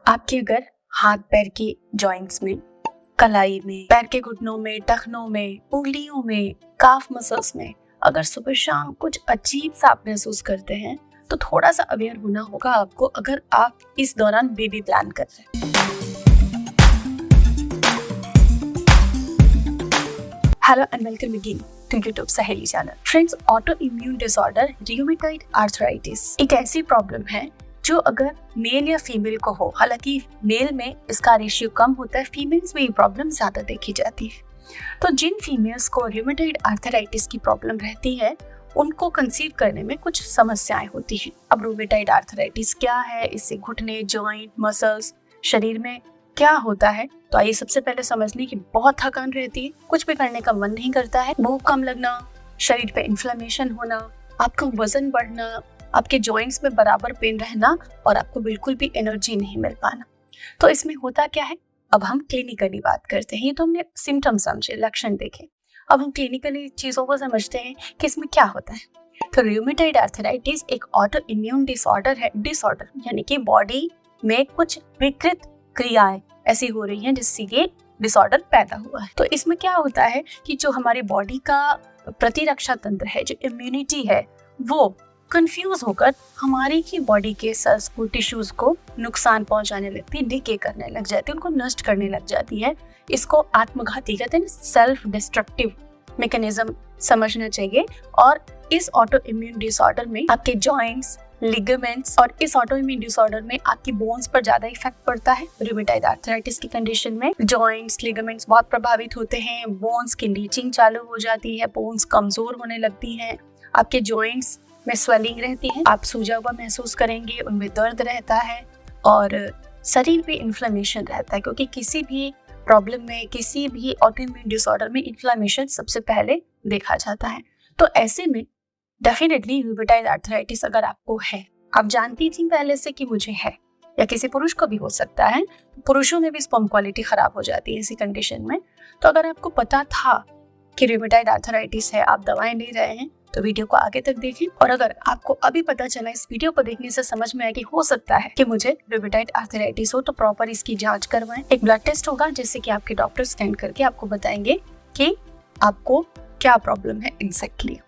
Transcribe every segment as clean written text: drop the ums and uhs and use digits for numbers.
आपके अगर हाथ पैर के जॉइंट्स में, कलाई में, पैर के घुटनों में, टखनों में, उंगलियों में, काफ मसल्स में अगर सुबह शाम कुछ अजीब सा आप महसूस करते हैं तो थोड़ा सा अवेयर होना होगा आपको अगर आप इस दौरान बेबी प्लान कर रहे हैं। Hello and welcome again to YouTube Saheli channel. Friends, auto immune disorder rheumatoid arthritis एक ऐसी प्रॉब्लम है जो अगर मेल या फीमेल को हो, हालांकि मेल में इसका रेशियो कम होता है, फीमेल्स में ये प्रॉब्लम ज्यादा देखी जाती है। तो जिन फीमेल्स को रियूमेटॉइड आर्थराइटिस की प्रॉब्लम रहती है उनको कंसीव करने में कुछ समस्याएं होती हैं। अब रियूमेटॉइड आर्थराइटिस क्या है, इससे घुटने, जॉइंट, मसल्स, शरीर में क्या होता है, तो आइए सबसे पहले समझ लें कि बहुत थकान रहती है, कुछ भी करने का मन नहीं करता है, भूख कम लगना, शरीर पे इन्फ्लेमेशन होना, आपका वजन बढ़ना, आपके जॉइंट्स में बराबर पेन रहना और आपको बिल्कुल भी एनर्जी नहीं मिल पाना। तो इसमें होता क्या है, अब हम क्लिनिकली बात करते हैं। ये तो हमने सिम्टम समझे, लक्षण देखे, अब हम क्लिनिकली चीजों को समझते हैं कि इसमें क्या होता है। तो रियूमेटॉइड आर्थराइटिस एक ऑटो इम्यून डिसऑर्डर है। डिसऑर्डर यानी कि बॉडी में कुछ विकृत क्रियाएं ऐसी हो रही हैं जिससे ये डिसऑर्डर पैदा हुआ है। तो इसमें क्या होता है कि जो हमारी बॉडी का प्रतिरक्षा तंत्र है, जो इम्यूनिटी है, वो कंफ्यूज होकर हमारी ही बॉडी के सेल्स को, टिश्यूज को नुकसान पहुंचाने लगती है, डिके करने लग जाती है, उनको नष्ट करने लग जाती है। इसको आत्मघाती कहते हैं, सेल्फ डिस्ट्रक्टिव मैकेनिज्म समझना चाहिए। और इस ऑटो इम्यून डिसऑर्डर में आपके जॉइंट्स, लिगामेंट्स और इस ऑटो इम्यून डिसऑर्डर में आपकी बोन्स पर ज्यादा इफेक्ट पड़ता है। रियूमेटॉइड आर्थराइटिस की कंडीशन में जॉइंट्स, लिगामेंट्स बहुत प्रभावित होते हैं, बोन्स की लीचिंग चालू हो जाती है, बोन्स कमजोर होने लगती हैं, आपके जॉइंट्स में स्वेलिंग रहती है, आप सूजा हुआ महसूस करेंगे, उनमें दर्द रहता है और शरीर पे इन्फ्लेमेशन रहता है, क्योंकि किसी भी प्रॉब्लम में, किसी भी ऑटोइम्यून डिसऑर्डर में इन्फ्लेमेशन सबसे पहले देखा जाता है। तो ऐसे में डेफिनेटली रियूमेटॉइड आर्थराइटिस अगर आपको है, आप जानती थी पहले से कि मुझे है, या किसी पुरुष को भी हो सकता है, पुरुषों में भी स्पर्म क्वालिटी खराब हो जाती है इसी कंडीशन में। तो अगर आपको पता था कि रियूमेटॉइड आर्थराइटिस है, आप दवाएं ले रहे हैं, तो वीडियो को आगे तक देखें। और अगर आपको अभी पता चला, इस वीडियो को देखने से समझ में आया कि हो सकता है कि मुझे रियूमेटॉइड आर्थराइटिस हो, तो प्रॉपर इसकी जांच करवाएं। एक ब्लड टेस्ट होगा जिससे कि आपके डॉक्टर स्कैन करके आपको बताएंगे कि आपको क्या प्रॉब्लम है एग्जैक्टली।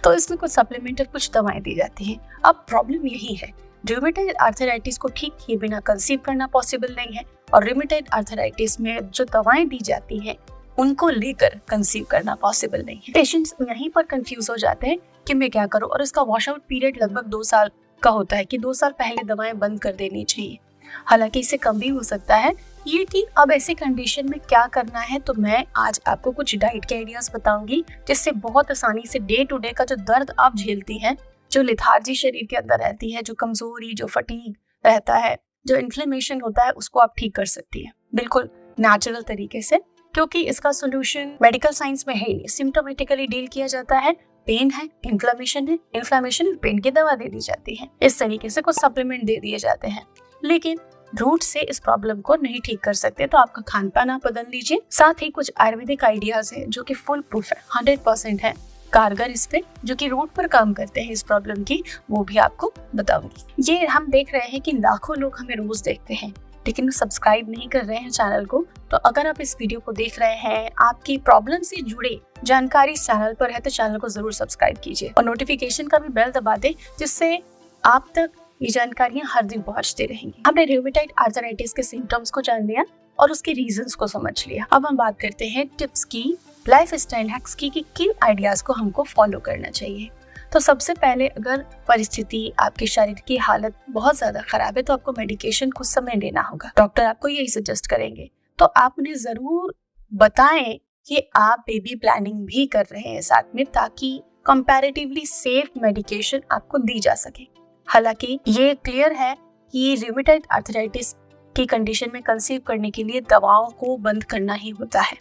तो इसमें कुछ सप्लीमेंट और कुछ दवाएं दी जाती हैं। अब प्रॉब्लम यही है, रियूमेटॉइड आर्थराइटिस को ठीक किए बिना कंसीव करना पॉसिबल नहीं है, और रियूमेटॉइड आर्थराइटिस में जो दवाएं दी जाती हैं उनको लेकर कंसीव करना पॉसिबल नहीं है। पेशेंट्स यहीं पर कंफ्यूज हो जाते हैं कि मैं क्या करूं, और इसका वॉश आउट पीरियड लगभग 2 साल का होता है कि 2 साल पहले दवाएं बंद कर देनी चाहिए, हालांकि इससे कम भी हो सकता है ये। कि अब ऐसे कंडीशन में क्या करना है, तो मैं आज आपको कुछ डाइट के आइडियाज बताऊंगी जिससे बहुत आसानी से डे टू डे का जो दर्द आप झेलती हैं, जो लिथार्जी शरीर के अंदर रहती है, जो कमजोरी, जो फटीग रहता है, जो इन्फ्लेमेशन होता है, उसको आप ठीक कर सकती है बिल्कुल नेचुरल तरीके से, क्योंकि इसका सोल्यूशन मेडिकल साइंस में है ही नहीं। सिम्टोमेटिकली डील किया जाता है, पेन है, इन्फ्लेमेशन है, इन्फ्लेमेशन और पेन की दवा दे दी जाती है, इस तरीके से कुछ सप्लीमेंट दे दिए जाते हैं, लेकिन रूट से इस प्रॉब्लम को नहीं ठीक कर सकते। तो आपका खान पान आप बदल लीजिए। साथ ही कुछ आयुर्वेदिक आइडियाज है जो कि फुल प्रूफ है, 100% है कारगर इस पे, जो कि रूट पर काम करते हैं इस प्रॉब्लम की, वो भी आपको बताऊंगी। ये हम देख रहे हैं कि लाखों लोग हमें रोज देखते हैं लेकिन सब्सक्राइब नहीं कर रहे हैं चैनल को। तो अगर आप इस वीडियो को देख रहे हैं, आपकी प्रॉब्लम से जुड़े जानकारी इस चैनल पर है, तो चैनल को जरूर सब्सक्राइब कीजिए और नोटिफिकेशन का भी बेल दबा दें, जिससे आप तक ये जानकारियां हर दिन पहुंचती रहेंगी। हमने रियूमेटॉइड आर्थराइटिस के सिम्टम्स को जान लिया और उसके रीजंस को समझ लिया। अब हम बात करते हैं टिप्स की, लाइफ स्टाइल हैक्स की, कि किन आइडियाज को हमको फॉलो करना चाहिए। तो सबसे पहले, अगर परिस्थिति, आपके शरीर की हालत बहुत ज्यादा खराब है, तो आपको मेडिकेशन कुछ समय लेना होगा। डॉक्टर आपको यही सजेस्ट करेंगे, तो आप उन्हें जरूर बताएं कि आप बेबी प्लानिंग भी कर रहे हैं साथ में, ताकि कंपैरेटिवली सेफ मेडिकेशन आपको दी जा सके। हालांकि ये क्लियर है कि रियूमेटॉइड आर्थराइटिस की कंडीशन में कंसीव करने के लिए दवाओं को बंद करना ही होता है।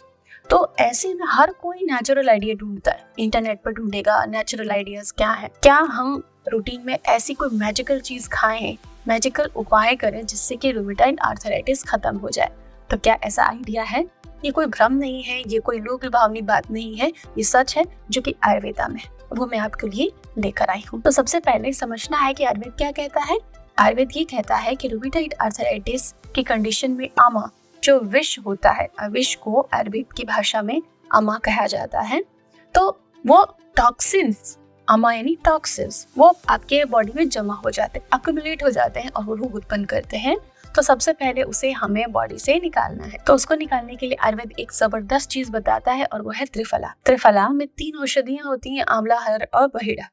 तो ऐसे में हर कोई नेचुरल आइडिया ढूंढता है, इंटरनेट पर ढूंढेगा नेचुरल आइडियाज क्या है, क्या हम रूटीन में ऐसी कोई मैजिकल चीज खाएं, मैजिकल उपाय करें जिससे कि रियूमेटॉइड आर्थराइटिस खत्म हो जाए। तो क्या ऐसा आइडिया है? ये कोई भ्रम नहीं है, ये कोई लोक लुभावनी बात नहीं है, ये सच है जो कि आयुर्वेदा में, वो मैं आपके लिए लेकर आई हूँ। तो सबसे पहले समझना है कि आयुर्वेद क्या कहता है आयुर्वेद ये कहता है कि रूमेटॉइड आर्थराइटिस की कंडीशन में आमा जो विष होता है, विष को आयुर्वेद की भाषा में आमा कहा जाता है, तो वो टॉक्सिन्स, आमा यानी टॉक्सिन्स, वो आपके बॉडी में जमा हो जाते हैं, अक्यूमुलेट हो जाते हैं और वो रोग उत्पन्न करते हैं। तो सबसे पहले उसे हमें बॉडी से निकालना है। तो उसको निकालने के लिए आयुर्वेद एक जबरदस्त चीज बताता है और वो है त्रिफला। त्रिफला में 3 औषधियां होती हैं, आंवला, हर और बहेड़ा।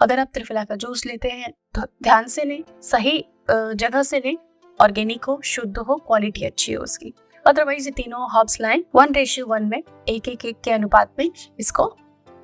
अगर आप त्रिफला का जूस लेते हैं तो ध्यान से लें, सही जगह से लें, ऑर्गेनिक हो, शुद्ध हो, क्वालिटी अच्छी हो उसकी। अदरवाइज ये तीनों हर्ब्स लाइन 1:1 में एक के अनुपात में इसको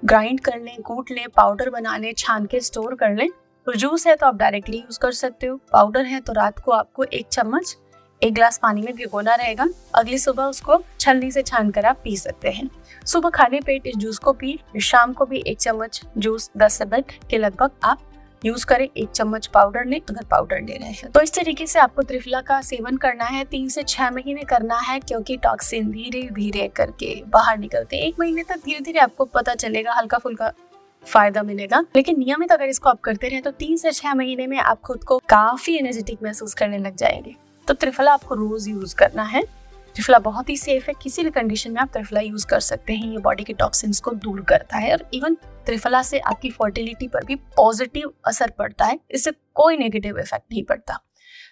ग्राइंड कर लें, कूट लें, पाउडर बना लें, छान के स्टोर कर लें। तो जूस है तो आप डायरेक्टली यूज कर सकते हो, पाउडर है तो रात को आपको 1 चम्मच 1 ग्लास पानी में भिगोना रहेगा, अगली सुबह उसको छलनी से छान कर आप पी सकते हैं। सुबह खाली पेट इस जूस को पी, शाम को भी 1 चम्मच जूस 10 ml के लगभग आप यूज करें। 1 चम्मच पाउडर लें अगर पाउडर ले रहे हैं। तो इस तरीके से आपको त्रिफला का सेवन करना है, 3 से 6 महीने करना है, क्योंकि टॉक्सिन धीरे धीरे करके बाहर निकलते हैं। 1 महीने तक धीरे धीरे आपको पता चलेगा, हल्का फुल्का फायदा मिलेगा, लेकिन नियमित अगर इसको आप करते रहे तो 3 से 6 महीने में आप खुद को काफी एनर्जेटिक महसूस करने लग जाएंगे। तो त्रिफला आपको रोज यूज करना है। त्रिफला बहुत ही सेफ है, किसी भी कंडीशन में आप त्रिफला यूज कर सकते हैं। ये बॉडी के टॉक्सिन्स को दूर करता है और इवन त्रिफला से आपकी फर्टिलिटी पर भी पॉजिटिव असर पड़ता है, इससे कोई नेगेटिव इफेक्ट नहीं पड़ता।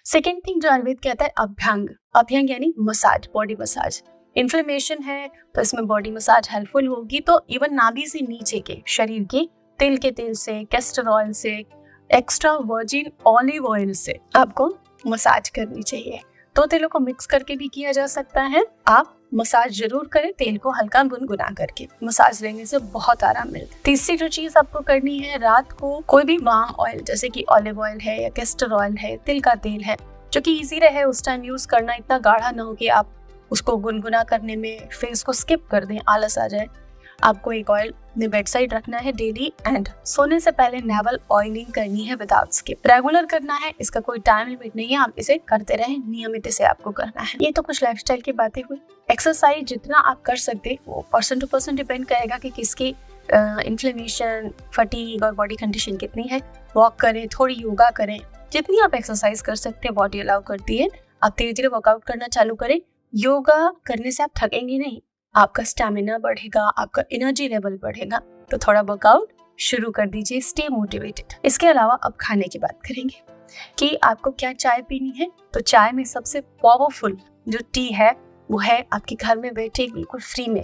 सेकेंड थिंग जो आयुर्वेद कहता है, अभ्यंग। अभ्यंग यानी मसाज, बॉडी मसाज। इन्फ्लेमेशन है तो इसमें बॉडी मसाज हेल्पफुल होगी। तो इवन नाभि से नीचे के शरीर के तिल के तेल से, कैस्टर ऑयल से, एक्स्ट्रा वर्जिन ऑलिव ऑयल से आपको मसाज करनी चाहिए। 2 तेलों को मिक्स करके भी किया जा सकता है। आप मसाज जरूर करें, तेल को हल्का गुनगुना करके। मसाज लेने से बहुत आराम मिलता है। तीसरी जो चीज आपको करनी है, रात को कोई भी वार्म ऑयल जैसे कि ऑलिव ऑयल है या कैस्टर ऑयल है, तिल का तेल है, जो कि इजी रहे उस टाइम यूज करना, इतना गाढ़ा ना हो कि आप उसको गुनगुना करने में फिर उसको स्किप कर दें, आलस आ जाए। आपको एक ऑयल ने बेड साइड रखना है डेली, एंड सोने से पहले नेवल ऑयलिंग करनी है विदाउट स्किप। रेगुलर करना है, इसका कोई टाइम लिमिट नहीं है, आप इसे करते रहें, नियमित इसे आपको करना है। ये तो कुछ लाइफस्टाइल की बातें हुई। एक्सरसाइज जितना आप कर सकते वो पर्सन टू पर्सन डिपेंड करेगा कि किसकी इन्फ्लेमेशन, फटीग और बॉडी कंडीशन कितनी है। वॉक करें, थोड़ी योगा करें, जितनी आप एक्सरसाइज कर सकते हैं बॉडी अलाउ करती है। आप धीरे धीरे वर्कआउट करना चालू करें। योगा करने से आप थकेंगे नहीं, आपका स्टैमिना बढ़ेगा, आपका एनर्जी लेवल बढ़ेगा। तो थोड़ा वर्कआउट शुरू कर दीजिए, स्टे मोटिवेटेड। इसके अलावा अब खाने की बात करेंगे कि आपको क्या चाय पीनी है। तो चाय में सबसे पावरफुल जो टी है वो है आपके घर में बैठे बिल्कुल फ्री में,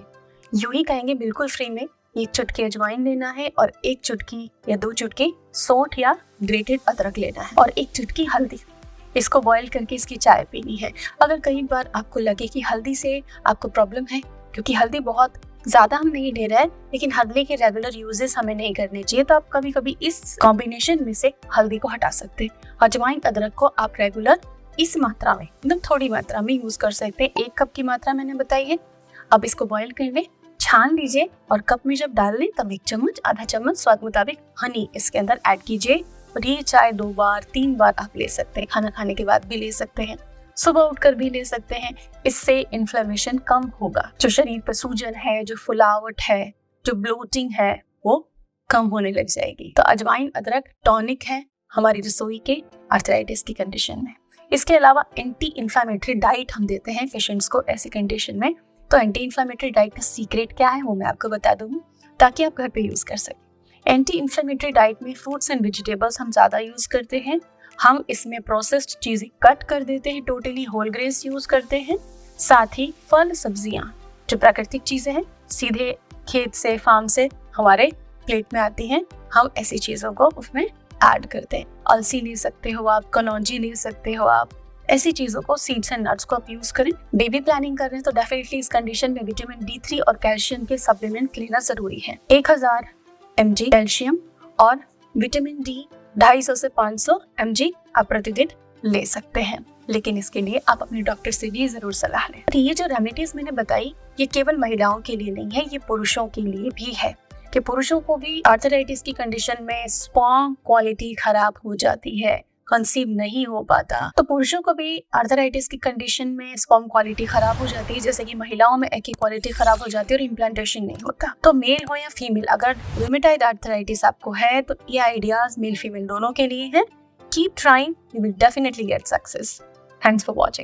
यूं ही कहेंगे बिल्कुल फ्री में 1 चुटकी अजवाइन लेना है और 1 चुटकी या 2 चुटकी सौंठ या ग्रेटेड अदरक लेना है और 1 चुटकी हल्दी। इसको बॉईल करके इसकी चाय पीनी है। अगर कई बार आपको लगे कि हल्दी से आपको प्रॉब्लम है, क्योंकि हल्दी बहुत ज्यादा हम नहीं ले रहे हैं, लेकिन हल्दी के रेगुलर यूजेस हमें नहीं करने चाहिए, तो आप कभी कभी इस कॉम्बिनेशन में से हल्दी को हटा सकते हैं। अजवाइन अदरक को आप रेगुलर इस मात्रा में, एकदम थोड़ी मात्रा में यूज कर सकते हैं। 1 कप की मात्रा मैंने बताई है। अब इसको बॉईल कर लें, छान लीजिए और कप में जब डाल लें तब 1 चम्मच, आधा चम्मच स्वाद मुताबिक हनी इसके अंदर ऐड कीजिए। और ये चाय 2 बार 3 बार आप ले सकते हैं। खाना खाने के बाद भी ले सकते हैं, सुबह उठकर भी ले सकते हैं। इससे इन्फ्लेमेशन कम होगा। जो शरीर पर सूजन है, जो फुलावट है, जो ब्लोटिंग है, वो कम होने लग जाएगी। तो अजवाइन अदरक टॉनिक है हमारी रसोई के आर्थराइटिस की कंडीशन में। इसके अलावा एंटी इन्फ्लेमेटरी डाइट हम देते हैं पेशेंट्स को ऐसी कंडीशन में। तो एंटी इन्फ्लेमेटरी डाइट का सीक्रेट क्या है वो मैं आपको बता दूंगी, ताकि आप घर पे यूज कर सकें। एंटी इन्फ्लेमेटरी डाइट में फ्रूट्स एंड वेजिटेबल्स हम ज्यादा यूज करते हैं। हम इसमें प्रोसेस्ड चीजें कट कर देते हैं, टोटली होल ग्रेन्स यूज करते हैं। साथ ही फल सब्जियां जो प्राकृतिक चीजें हैं, सीधे खेत से, फार्म से हमारे प्लेट में आती हैं, हम ऐसी चीजों को उसमें ऐड करते हैं। अलसी ले सकते हो आप, कलौंजी ले सकते हो आप, ऐसी चीजों को, सीड्स एंड नट्स को आप यूज करें। बेबी प्लानिंग कर रहे हैं तो डेफिनेटली इस कंडीशन में विटामिन D3 और कैल्शियम के सप्लीमेंट लेना जरूरी है। 1000 mg कैल्शियम और विटामिन D 250 से 500 mg आप प्रतिदिन ले सकते हैं, लेकिन इसके लिए आप अपने डॉक्टर से भी जरूर सलाह लें। ये जो रेमेडीज मैंने बताई ये केवल महिलाओं के लिए नहीं है, ये पुरुषों के लिए भी है कि पुरुषों को भी आर्थराइटिस की कंडीशन में स्पर्म क्वालिटी खराब हो जाती है, कंसीव नहीं हो पाता। तो पुरुषों को भी आर्थराइटिस की कंडीशन में स्पर्म क्वालिटी खराब हो जाती है, जैसे कि महिलाओं में एग की क्वालिटी खराब हो जाती है और इम्प्लांटेशन नहीं होता। तो मेल हो या फीमेल, अगर रूमेटॉइड आर्थराइटिस आपको है तो ये आइडियाज मेल फीमेल दोनों के लिए है keep trying, you will definitely get success. Thanks for watching.